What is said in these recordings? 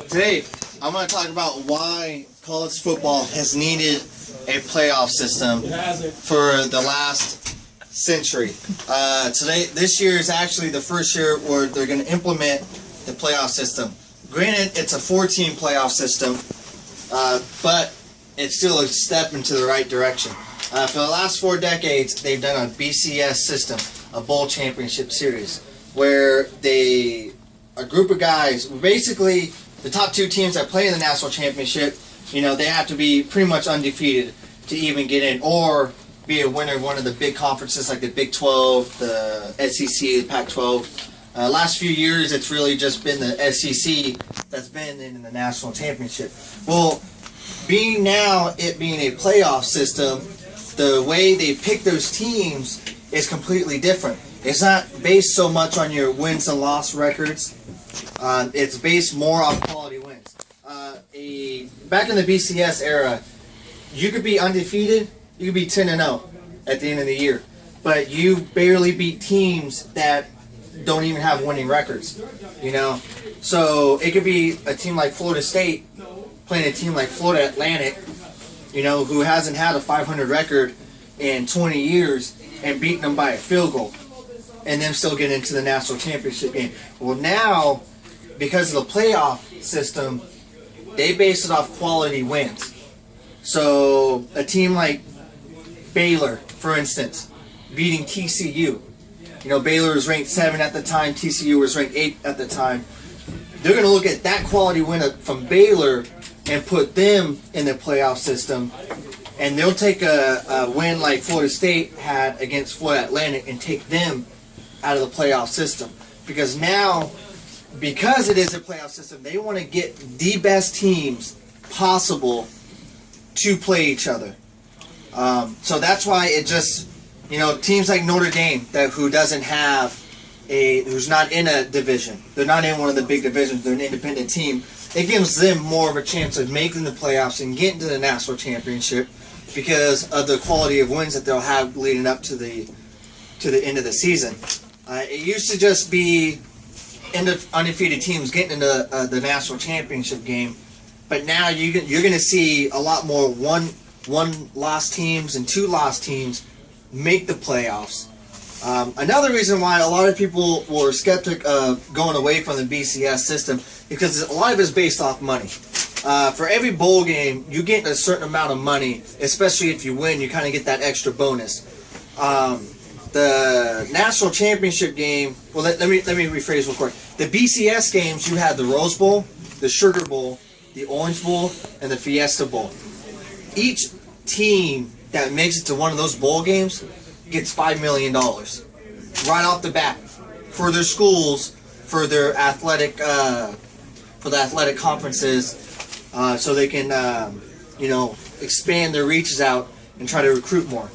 Today, I'm going to talk about why college football has needed a playoff system for the last century. This year is actually the first year where they're going to implement the playoff system. Granted, it's a 4-team playoff system, but it's still a step into the right direction. For the last 4 decades, they've done a BCS system, a bowl championship series, where a group of guys, basically the top 2 teams that play in the national championship, they have to be pretty much undefeated to even get in, or be a winner of one of the big conferences like the Big 12, the SEC, the Pac-12. Last few years, it's really just been the SEC that's been in the national championship. Well, being a playoff system, the way they pick those teams is completely different. It's not based so much on your wins and loss records. It's based more on quality wins. Back in the BCS era, you could be undefeated, you could be 10-0 at the end of the year, but you barely beat teams that don't even have winning records. So it could be a team like Florida State playing a team like Florida Atlantic, who hasn't had a 500 record in 20 years, and beating them by a field goal, and them still get into the national championship game. Well, now, because of the playoff system, they base it off quality wins. So a team like Baylor, for instance, beating TCU. Baylor was ranked 7 at the time, TCU was ranked 8 at the time. They're going to look at that quality win from Baylor and put them in the playoff system, and they'll take a win like Florida State had against Florida Atlantic and take them out of the playoff system. Because now, because it is a playoff system, they want to get the best teams possible to play each other. So that's why it just, teams like Notre Dame, who's not in a division, they're not in one of the big divisions, they're an independent team, it gives them more of a chance of making the playoffs and getting to the national championship because of the quality of wins that they'll have leading up to the end of the season. It used to just be undefeated teams getting into the national championship game, but now you're going to see a lot more one-loss teams and 2-loss teams make the playoffs. Another reason why a lot of people were skeptic of going away from the BCS system is because a lot of it is based off money. For every bowl game, you get a certain amount of money, especially if you win, you kind of get that extra bonus. The national championship game, well, let me rephrase real quick. The BCS games, you had the Rose Bowl, the Sugar Bowl, the Orange Bowl, and the Fiesta Bowl. Each team that makes it to one of those bowl games gets $5 million right off the bat for their schools, for their athletic conferences, so they can expand their reaches out and try to recruit more.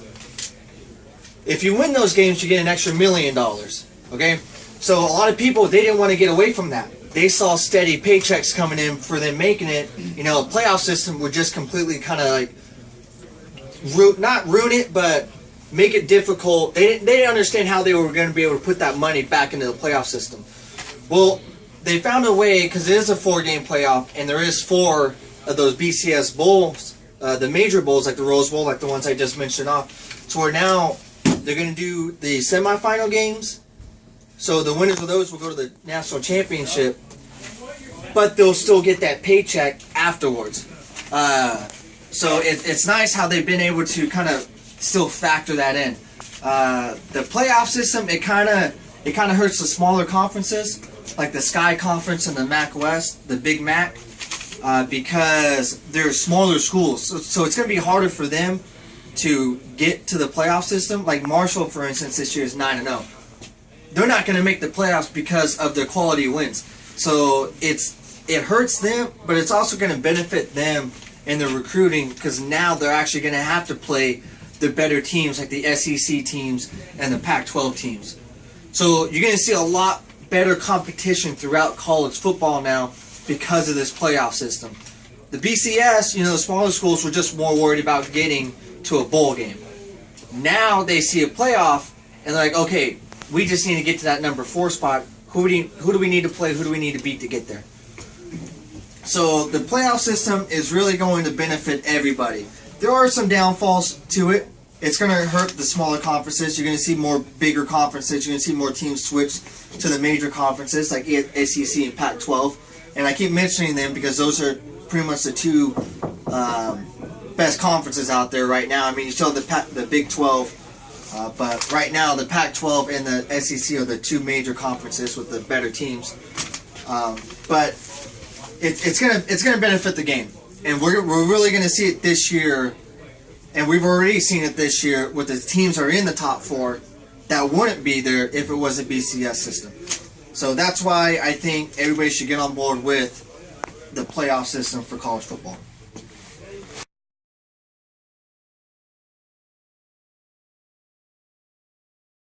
If you win those games, you get an extra $1 million. Okay, so a lot of people, they didn't want to get away from that. They saw steady paychecks coming in for them making it. A playoff system would just completely kind of like not ruin it, but make it difficult. They didn't understand how they were going to be able to put that money back into the playoff system. Well, they found a way, because it is a 4-game playoff, and there is 4 of those BCS bowls, the major bowls like the Rose Bowl, like the ones I just mentioned off, to where now they're going to do the semifinal games. So the winners of those will go to the national championship, but they'll still get that paycheck afterwards. So it's nice how they've been able to kind of still factor that in. The playoff system, it kind of hurts the smaller conferences, like the Sky Conference and the MAC West, the Big MAC, because they're smaller schools. So it's going to be harder for them to get to the playoff system. Like Marshall, for instance, this year is 9-0. They're not going to make the playoffs because of their quality wins. So it hurts them, but it's also going to benefit them in their recruiting, because now they're actually going to have to play the better teams like the SEC teams and the Pac-12 teams. So you're going to see a lot better competition throughout college football now because of this playoff system. The BCS, the smaller schools were just more worried about getting to a bowl game. Now they see a playoff and they're like, okay, we just need to get to that number 4 spot. Who do we need to play? Who do we need to beat to get there? So the playoff system is really going to benefit everybody. There are some downfalls to it. It's going to hurt the smaller conferences. You're going to see more bigger conferences. You're going to see more teams switch to the major conferences like SEC and Pac-12. And I keep mentioning them because those are pretty much the two best conferences out there right now. I mean, you still have the Big 12, but right now the Pac-12 and the SEC are the two major conferences with the better teams. But it's gonna benefit the game, and we're really gonna see it this year. And we've already seen it this year with the teams that are in the top 4 that wouldn't be there if it was a BCS system. So that's why I think everybody should get on board with the playoff system for college football.